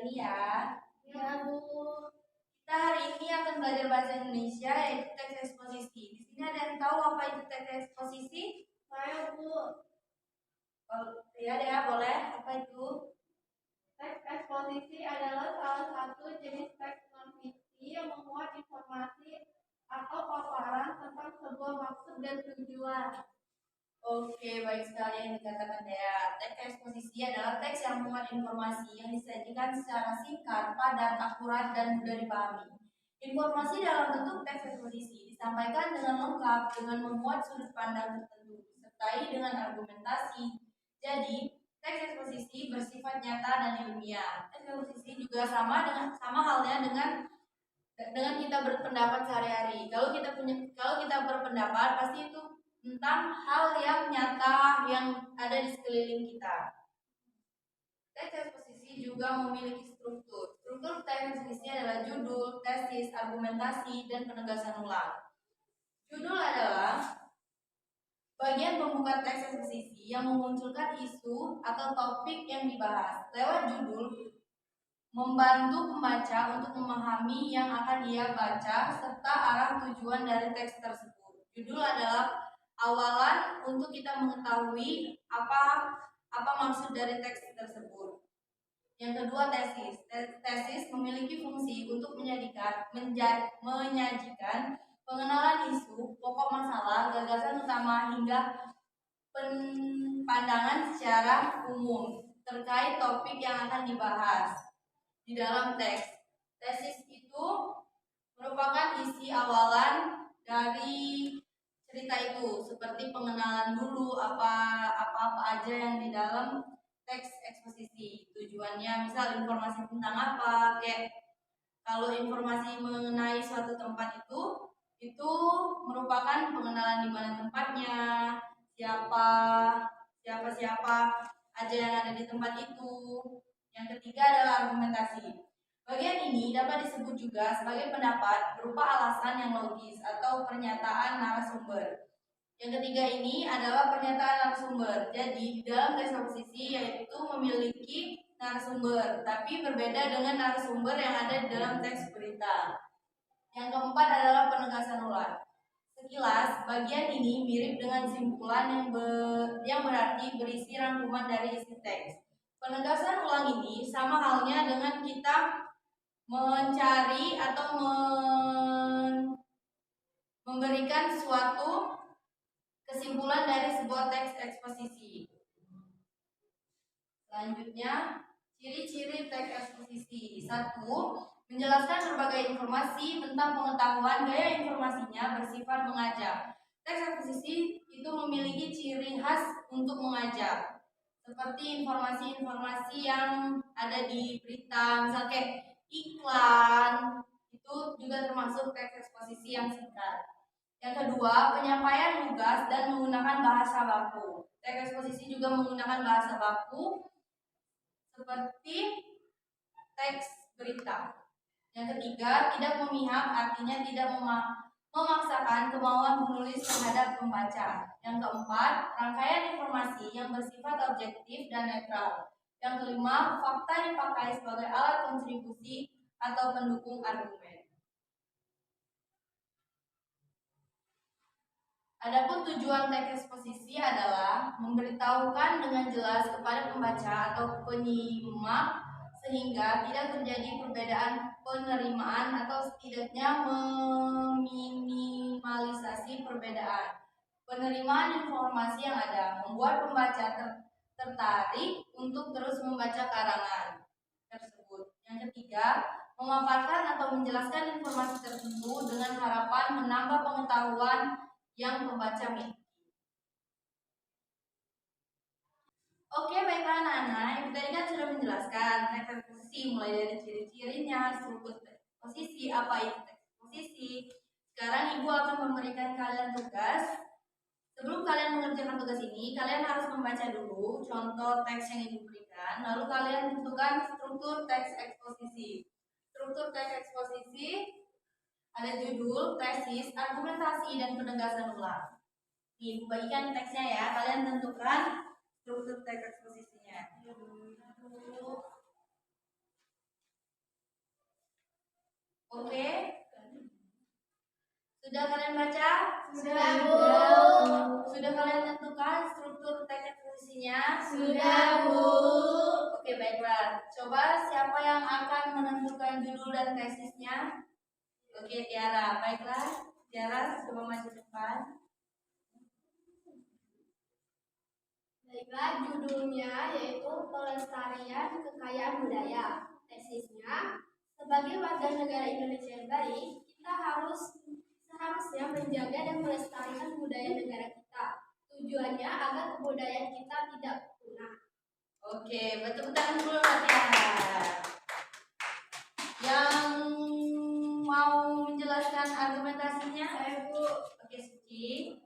ini ya. Ya, Bu. Kita hari ini akan belajar bahasa Indonesia yaitu teks eksposisi. Di sini ada yang tahu apa itu teks eksposisi? Saya, Bu. Oh, ya, boleh. Apa itu? Teks eksposisi adalah salah satu jenis teks non-fiksi yang memuat informasi atau paparan tentang sebuah maksud dan tujuan. Oke, baik sekali yang dikatakan Dea. Teks eksposisi adalah teks yang memuat informasi yang disajikan secara singkat, padat, akurat, dan mudah dipahami. Informasi dalam bentuk teks eksposisi disampaikan dengan lengkap dengan memuat sudut pandang tertentu, disertai dengan argumentasi. Jadi, teks eksposisi bersifat nyata dan ilmiah. Teks eksposisi juga sama halnya dengan kita berpendapat sehari-hari. Kalau kita berpendapat pasti itu tentang hal yang nyata yang ada di sekeliling kita. Teks eksposisi juga memiliki struktur. Struktur teks eksposisi adalah judul, tesis, argumentasi, dan penegasan ulang. Judul adalah bagian pembuka teks eksposisi yang memunculkan isu atau topik yang dibahas. Lewat judul, membantu pembaca untuk memahami yang akan dia baca serta arah tujuan dari teks tersebut. Judul adalah awalan untuk kita mengetahui apa maksud dari teks tersebut. Yang kedua, tesis. Tesis memiliki fungsi untuk menyajikan pengenalan isu, pokok masalah, gagasan utama hingga pandangan secara umum terkait topik yang akan dibahas di dalam teks. Tesis itu merupakan isi awalan dari cerita itu, seperti pengenalan dulu apa aja yang di dalam teks eksposisi. Tujuannya misal informasi tentang apa, kayak kalau informasi mengenai suatu tempat itu merupakan pengenalan di mana tempatnya, siapa aja yang ada di tempat itu. Yang ketiga adalah argumentasi. Bagian ini dapat disebut juga sebagai pendapat berupa alasan yang logis atau pernyataan narasumber. Yang ketiga ini adalah pernyataan narasumber. Jadi di dalam teks eksposisi yaitu memiliki narasumber, tapi berbeda dengan narasumber yang ada di dalam teks berita. Yang keempat adalah penegasan ulang. Sekilas, bagian ini mirip dengan simpulan yang berarti berisi rangkuman dari isi teks. Penegasan ulang ini sama halnya dengan kita mencari atau memberikan suatu kesimpulan dari sebuah teks eksposisi. Selanjutnya, ciri-ciri teks eksposisi. 1. Menjelaskan berbagai informasi tentang pengetahuan, gaya informasinya bersifat mengajak. Teks eksposisi itu memiliki ciri khas untuk mengajak, seperti informasi-informasi yang ada di berita, misalnya kayak iklan, itu juga termasuk teks eksposisi yang singkat. Yang kedua, penyampaian lugas dan menggunakan bahasa baku. Teks eksposisi juga menggunakan bahasa baku seperti teks berita. Yang ketiga, tidak memihak, artinya tidak memaksakan kemauan penulis terhadap pembaca. Yang keempat, rangkaian informasi yang bersifat objektif dan netral. Yang kelima, fakta dipakai sebagai alat kontribusi atau pendukung argumen. Adapun tujuan teks eksposisi adalah memberitahukan dengan jelas kepada pembaca atau penyimak sehingga tidak terjadi perbedaan penerimaan atau setidaknya meminimalisasi perbedaan penerimaan informasi yang ada, membuat pembaca tertarik untuk terus membaca karangan tersebut. Yang ketiga, memaparkan atau menjelaskan informasi tertentu dengan harapan menambah pengetahuan yang pembaca miliki. Oke, baiklah anak-anak, Ibu tadi kan sudah menjelaskan teks eksposisi mulai dari ciri-cirinya, struktur teks eksposisi, apa itu teks eksposisi. Sekarang Ibu akan memberikan kalian tugas. Sebelum kalian mengerjakan tugas ini, kalian harus membaca dulu contoh teks yang Ibu berikan, lalu kalian tentukan struktur teks eksposisi. Struktur teks eksposisi ada judul, tesis, argumentasi, dan penegasan ulang. Nih, Ibu bagikan teksnya ya, kalian tentukan struktur teks eksposisinya. Oke. Sudah kalian baca? Sudah, Bu. Sudah kalian tentukan struktur teks eksposisinya? Sudah, Bu. Oke, baiklah. Coba siapa yang akan menentukan judul dan tesisnya? Oke, Tiara. Baiklah, Tiara, coba maju depan. Baiklah, judulnya yaitu Pelestarian Kekayaan Budaya. Tesisnya, sebagai warga negara Indonesia yang baik, kita seharusnya menjaga dan melestarikan budaya negara kita. Tujuannya agar kebudayaan kita tidak punah. Oke, betul tangan dulu Tiara. Yang mau menjelaskan argumentasinya? Saya, Bu. Oke, Suci.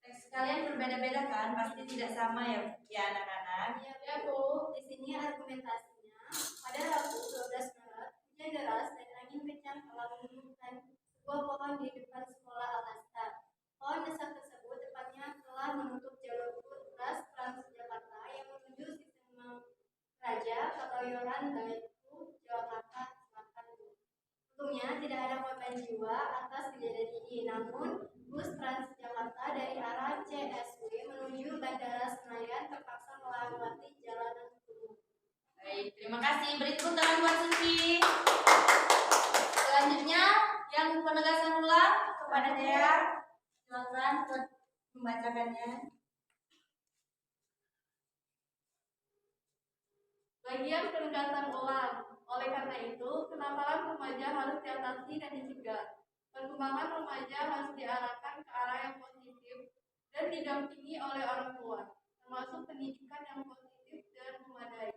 Teks kalian berbeda-beda kan? Pasti tidak sama ya anak-anak? Ya, Bu. Di sini argumentasinya, pada Rabu 12 Maret, hujan deras dan angin kencang telah menumbuhkan sebuah pohon di depan sekolah Al-Azhar. Pohon besar tersebut tepatnya telah menutup jalur bus Transjakarta yang menuju Sistem Raja Kebayoran Lairu, Jakarta Selatan. Untungnya tidak ada korban jiwa atas kejadian ini, namun bus Transjakarta dari arah CSW menuju Bandara Senayan terpaksa melewati jalanan kumuh. Baik, terima kasih. Beri tepuk tangan buat Suci. Selanjutnya, yang penegasan ulang kepada Dea. Silakan buat membacakannya. Bagian penegasan ulang. Oleh karena itu, kenakalan remaja harus diatasi dan dicegah. Perkembangan remaja harus diarahkan ke arah yang positif dan didampingi oleh orang tua, termasuk pendidikan yang positif dan memadai.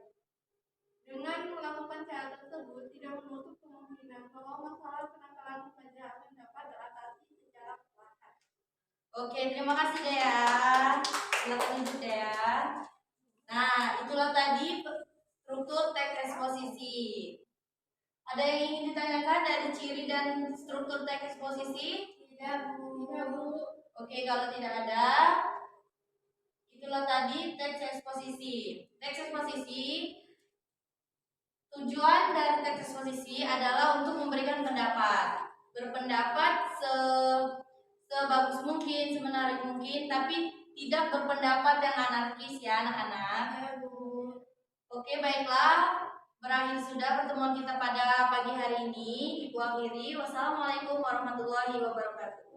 Dengan melakukan cara tersebut, tidak menutup kemungkinan bahwa masalah kenakalan remaja akan dapat teratasi secara perlahan. Oke, terima kasih Dea. Silakan lanjut Dea. Nah, itulah tadi struktur teks eksposisi. Ada yang ingin ditanyakan dari ciri dan struktur teks eksposisi? Tidak, Bu. Tidak, Bu. Oke, kalau tidak ada, itulah tadi teks eksposisi. Teks eksposisi, tujuan dari teks eksposisi adalah untuk memberikan pendapat. Berpendapat sebagus mungkin, semenarik mungkin, tapi tidak berpendapat yang anarkis ya anak-anak. Ya, Bu. Oke, baiklah. Berakhir sudah pertemuan kita pada pagi hari ini. Ibu akhiri. Wassalamualaikum warahmatullahi wabarakatuh.